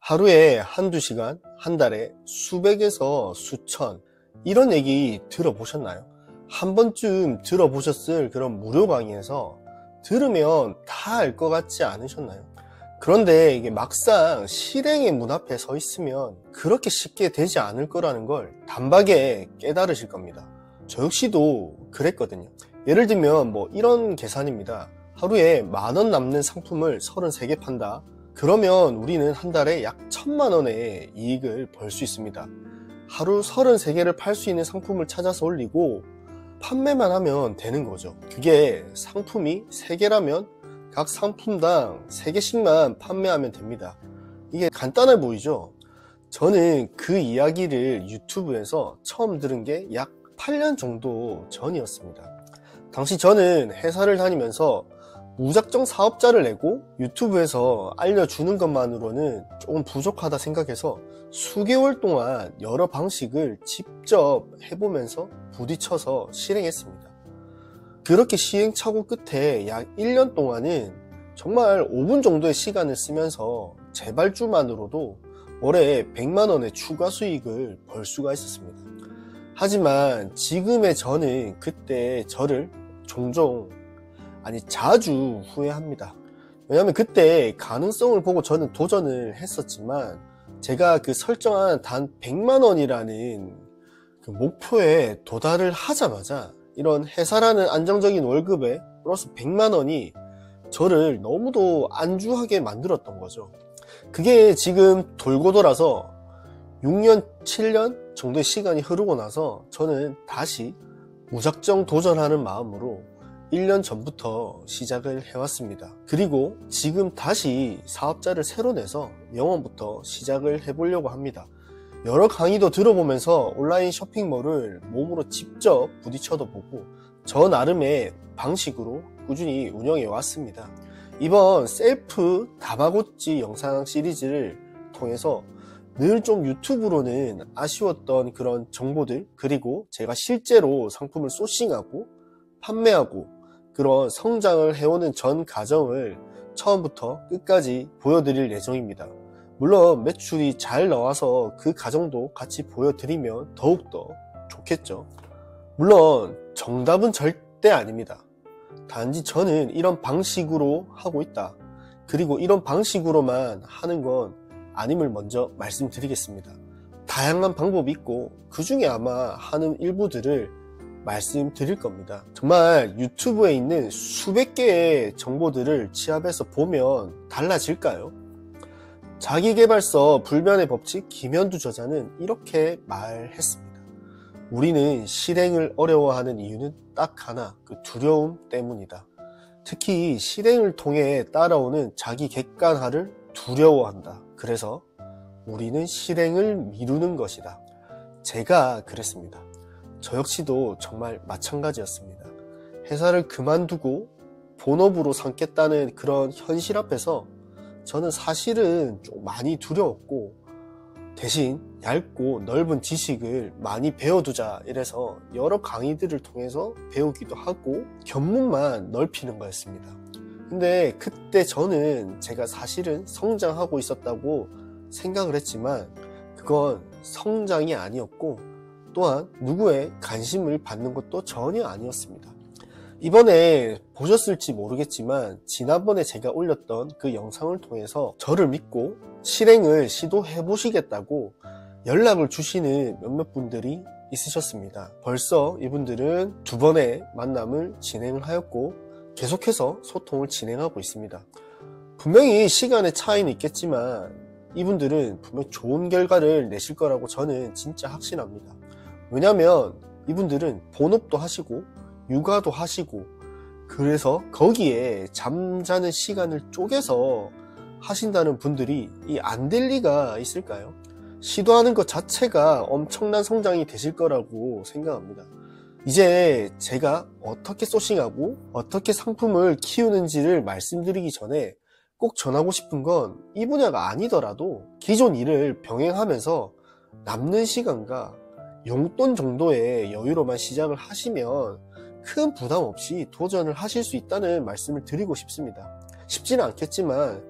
하루에 한두 시간, 한 달에 수백에서 수천, 이런 얘기 들어보셨나요? 한 번쯤 들어보셨을 그런 무료 강의에서 들으면 다 알 것 같지 않으셨나요? 그런데 이게 막상 실행의 문 앞에 서 있으면 그렇게 쉽게 되지 않을 거라는 걸 단박에 깨달으실 겁니다. 저 역시도 그랬거든요. 예를 들면 이런 계산입니다. 하루에 10,000원 남는 상품을 33개 판다. 그러면 우리는 한 달에 약 1,000,000원의 이익을 벌 수 있습니다. 하루 33개를 팔 수 있는 상품을 찾아서 올리고 판매만 하면 되는 거죠. 그게 상품이 3개라면 각 상품당 3개씩만 판매하면 됩니다. 이게 간단해 보이죠? 저는 그 이야기를 유튜브에서 처음 들은 게 약 8년 정도 전이었습니다. 당시 저는 회사를 다니면서 무작정 사업자를 내고 유튜브에서 알려주는 것만으로는 조금 부족하다 생각해서 수개월 동안 여러 방식을 직접 해보면서 부딪혀서 실행했습니다. 그렇게 시행착오 끝에 약 1년 동안은 정말 5분 정도의 시간을 쓰면서 재발주만으로도 월에 100만원의 추가 수익을 벌 수가 있었습니다. 하지만 지금의 저는 그때 저를 자주 후회합니다. 왜냐하면 그때 가능성을 보고 저는 도전을 했었지만 제가 그 설정한 단 100만원이라는 그 목표에 도달을 하자마자 이런 회사라는 안정적인 월급에 플러스 100만원이 저를 너무도 안주하게 만들었던 거죠. 그게 지금 돌고 돌아서 6년, 7년 정도의 시간이 흐르고 나서 저는 다시 무작정 도전하는 마음으로 1년 전부터 시작을 해왔습니다. 그리고 지금 다시 사업자를 새로 내서 영어부터 시작을 해보려고 합니다. 여러 강의도 들어보면서 온라인 쇼핑몰을 몸으로 직접 부딪혀도 보고 저 나름의 방식으로 꾸준히 운영해 왔습니다. 이번 셀프 다마고찌 영상 시리즈를 통해서 늘 좀 유튜브로는 아쉬웠던 그런 정보들, 그리고 제가 실제로 상품을 소싱하고 판매하고 그런 성장을 해오는 전 과정을 처음부터 끝까지 보여드릴 예정입니다. 물론 매출이 잘 나와서 그 과정도 같이 보여드리면 더욱더 좋겠죠. 물론 정답은 절대 아닙니다. 단지 저는 이런 방식으로 하고 있다. 그리고 이런 방식으로만 하는 건 아님을 먼저 말씀드리겠습니다. 다양한 방법이 있고 그 중에 아마 하는 일부들을 말씀드릴 겁니다. 정말 유튜브에 있는 수백 개의 정보들을 취합해서 보면 달라질까요? 자기계발서 불변의 법칙 김현두 저자는 이렇게 말했습니다. 우리는 실행을 어려워하는 이유는 딱 하나, 그 두려움 때문이다. 특히 실행을 통해 따라오는 자기 객관화를 두려워한다. 그래서 우리는 실행을 미루는 것이다. 제가 그랬습니다. 저 역시도 정말 마찬가지였습니다. 회사를 그만두고 본업으로 삼겠다는 그런 현실 앞에서 저는 사실은 좀 많이 두려웠고 대신 얇고 넓은 지식을 많이 배워두자 이래서 여러 강의들을 통해서 배우기도 하고 견문만 넓히는 거였습니다. 근데 그때 저는 제가 사실은 성장하고 있었다고 생각을 했지만 그건 성장이 아니었고 또한 누구의 관심을 받는 것도 전혀 아니었습니다. 이번에 보셨을지 모르겠지만 지난번에 제가 올렸던 그 영상을 통해서 저를 믿고 실행을 시도해 보시겠다고 연락을 주시는 몇몇 분들이 있으셨습니다. 벌써 이분들은 2번의 만남을 진행을 하였고 계속해서 소통을 진행하고 있습니다. 분명히 시간의 차이는 있겠지만 이분들은 분명 좋은 결과를 내실 거라고 저는 진짜 확신합니다. 왜냐면 이분들은 본업도 하시고 육아도 하시고 그래서 거기에 잠자는 시간을 쪼개서 하신다는 분들이 안 될 리가 있을까요? 시도하는 것 자체가 엄청난 성장이 되실 거라고 생각합니다. 이제 제가 어떻게 소싱하고 어떻게 상품을 키우는지를 말씀드리기 전에 꼭 전하고 싶은 건 이 분야가 아니더라도 기존 일을 병행하면서 남는 시간과 용돈 정도의 여유로만 시작을 하시면 큰 부담 없이 도전을 하실 수 있다는 말씀을 드리고 싶습니다. 쉽지는 않겠지만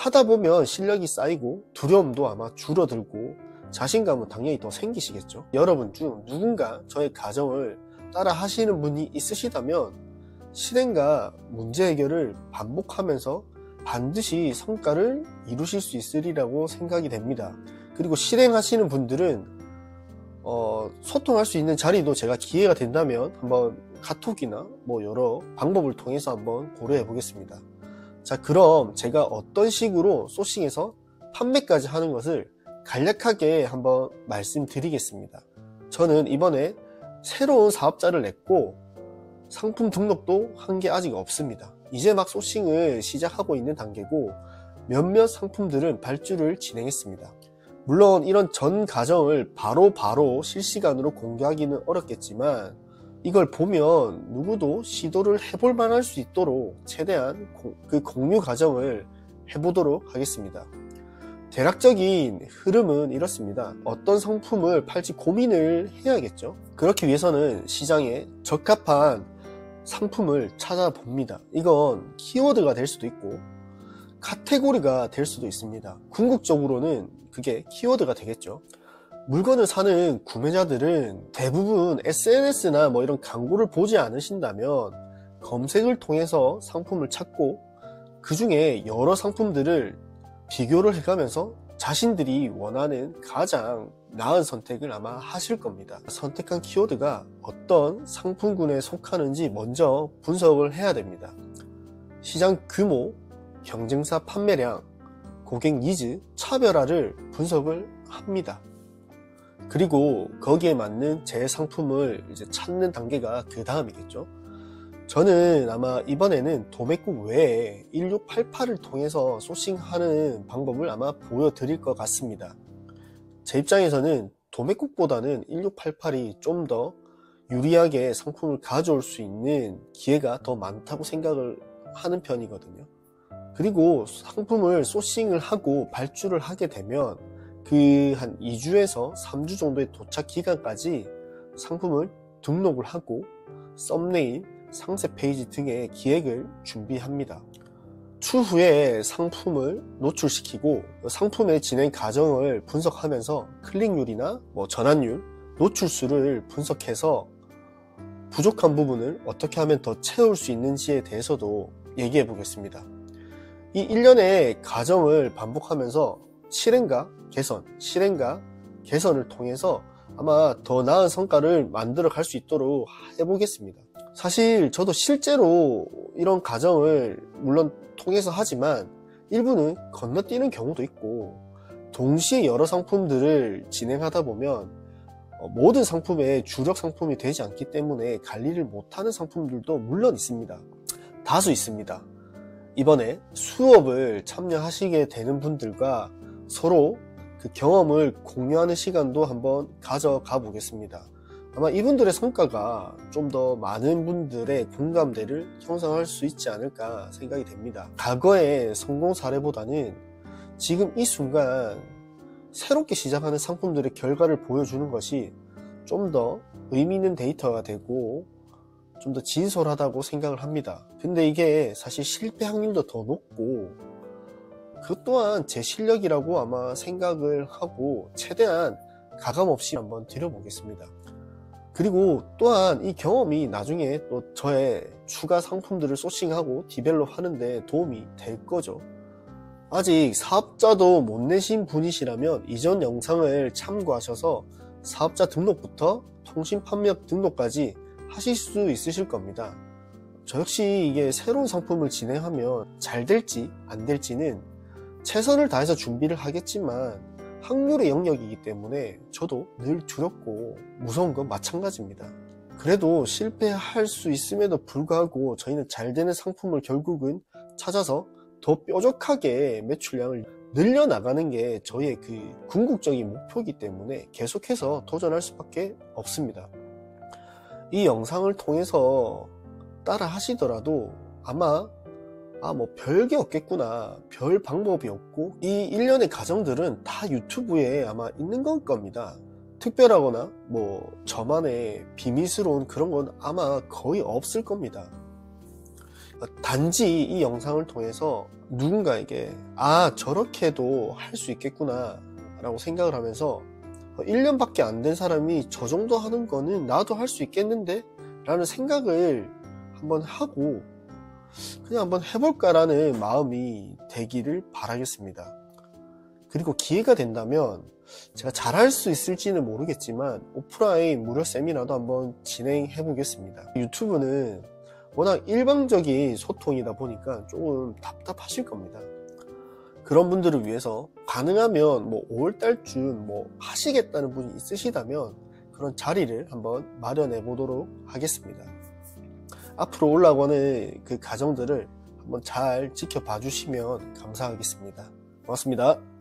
하다 보면 실력이 쌓이고 두려움도 아마 줄어들고 자신감은 당연히 더 생기시겠죠. 여러분 중 누군가 저의 가정을 따라 하시는 분이 있으시다면 실행과 문제 해결을 반복하면서 반드시 성과를 이루실 수 있으리라고 생각이 됩니다. 그리고 실행하시는 분들은 소통할 수 있는 자리도 제가 기회가 된다면 한번 카톡이나 뭐 여러 방법을 통해서 한번 고려해 보겠습니다. 자, 그럼 제가 어떤 식으로 소싱해서 판매까지 하는 것을 간략하게 한번 말씀드리겠습니다. 저는 이번에 새로운 사업자를 냈고 상품 등록도 한 게 아직 없습니다. 이제 막 소싱을 시작하고 있는 단계고 몇몇 상품들은 발주를 진행했습니다. 물론 이런 전 과정을 바로 실시간으로 공개하기는 어렵겠지만 이걸 보면 누구도 시도를 해볼 만할 수 있도록 최대한 그 공유 과정을 해보도록 하겠습니다. 대략적인 흐름은 이렇습니다. 어떤 상품을 팔지 고민을 해야겠죠. 그렇기 위해서는 시장에 적합한 상품을 찾아봅니다. 이건 키워드가 될 수도 있고 카테고리가 될 수도 있습니다. 궁극적으로는 그게 키워드가 되겠죠. 물건을 사는 구매자들은 대부분 SNS나 뭐 이런 광고를 보지 않으신다면 검색을 통해서 상품을 찾고 그 중에 여러 상품들을 비교를 해가면서 자신들이 원하는 가장 나은 선택을 아마 하실 겁니다. 선택한 키워드가 어떤 상품군에 속하는지 먼저 분석을 해야 됩니다. 시장 규모, 경쟁사 판매량, 고객 니즈, 차별화를 분석을 합니다. 그리고 거기에 맞는 제 상품을 이제 찾는 단계가 그 다음이겠죠. 저는 아마 이번에는 도매국 외에 1688을 통해서 소싱하는 방법을 아마 보여드릴 것 같습니다. 제 입장에서는 도매국보다는 1688이 좀 더 유리하게 상품을 가져올 수 있는 기회가 더 많다고 생각을 하는 편이거든요. 그리고 상품을 소싱을 하고 발주를 하게 되면 그 한 2주에서 3주 정도의 도착 기간까지 상품을 등록을 하고 썸네일, 상세 페이지 등의 기획을 준비합니다. 추후에 상품을 노출시키고 상품의 진행 과정을 분석하면서 클릭률이나 전환율, 노출수를 분석해서 부족한 부분을 어떻게 하면 더 채울 수 있는지에 대해서도 얘기해 보겠습니다. 이 일련의 과정을 반복하면서 실행과 개선을 통해서 아마 더 나은 성과를 만들어 갈 수 있도록 해보겠습니다. 사실 저도 실제로 이런 과정을 물론 통해서 하지만 일부는 건너뛰는 경우도 있고 동시에 여러 상품들을 진행하다 보면 모든 상품의 주력 상품이 되지 않기 때문에 관리를 못하는 상품들도 물론 있습니다. 다수 있습니다. 이번에 수업을 참여하시게 되는 분들과 서로 그 경험을 공유하는 시간도 한번 가져가 보겠습니다. 아마 이분들의 성과가 좀 더 많은 분들의 공감대를 형성할 수 있지 않을까 생각이 됩니다. 과거의 성공 사례보다는 지금 이 순간 새롭게 시작하는 상품들의 결과를 보여주는 것이 좀 더 의미 있는 데이터가 되고 좀 더 진솔하다고 생각을 합니다. 근데 이게 사실 실패 확률도 더 높고 그것 또한 제 실력이라고 아마 생각을 하고 최대한 가감없이 한번 드려보겠습니다. 그리고 또한 이 경험이 나중에 또 저의 추가 상품들을 소싱하고 디벨롭 하는데 도움이 될 거죠. 아직 사업자도 못 내신 분이시라면 이전 영상을 참고하셔서 사업자 등록부터 통신 판매업 등록까지 하실 수 있으실 겁니다. 저 역시 이게 새로운 상품을 진행하면 잘 될지 안 될지는 최선을 다해서 준비를 하겠지만 확률의 영역이기 때문에 저도 늘 두렵고 무서운 건 마찬가지입니다. 그래도 실패할 수 있음에도 불구하고 저희는 잘 되는 상품을 결국은 찾아서 더 뾰족하게 매출량을 늘려나가는 게 저희의 그 궁극적인 목표이기 때문에 계속해서 도전할 수밖에 없습니다. 이 영상을 통해서 따라 하시더라도 아마 별게 없겠구나, 별 방법이 없고 이 일련의 과정들은 다 유튜브에 아마 있는 걸 겁니다. 특별하거나 저만의 비밀스러운 그런 건 아마 거의 없을 겁니다. 단지 이 영상을 통해서 누군가에게 저렇게도 할 수 있겠구나 라고 생각을 하면서 1년밖에 안 된 사람이 저 정도 하는 거는 나도 할 수 있겠는데? 라는 생각을 한번 하고 그냥 한번 해볼까 라는 마음이 되기를 바라겠습니다. 그리고 기회가 된다면 제가 잘할 수 있을지는 모르겠지만 오프라인 무료 세미나도 한번 진행해 보겠습니다. 유튜브는 워낙 일방적인 소통이다 보니까 조금 답답하실 겁니다. 그런 분들을 위해서 가능하면 5월달쯤 하시겠다는 분이 있으시다면 그런 자리를 한번 마련해 보도록 하겠습니다. 앞으로 올라오고 하는 그 과정들을 한번 잘 지켜봐 주시면 감사하겠습니다. 고맙습니다.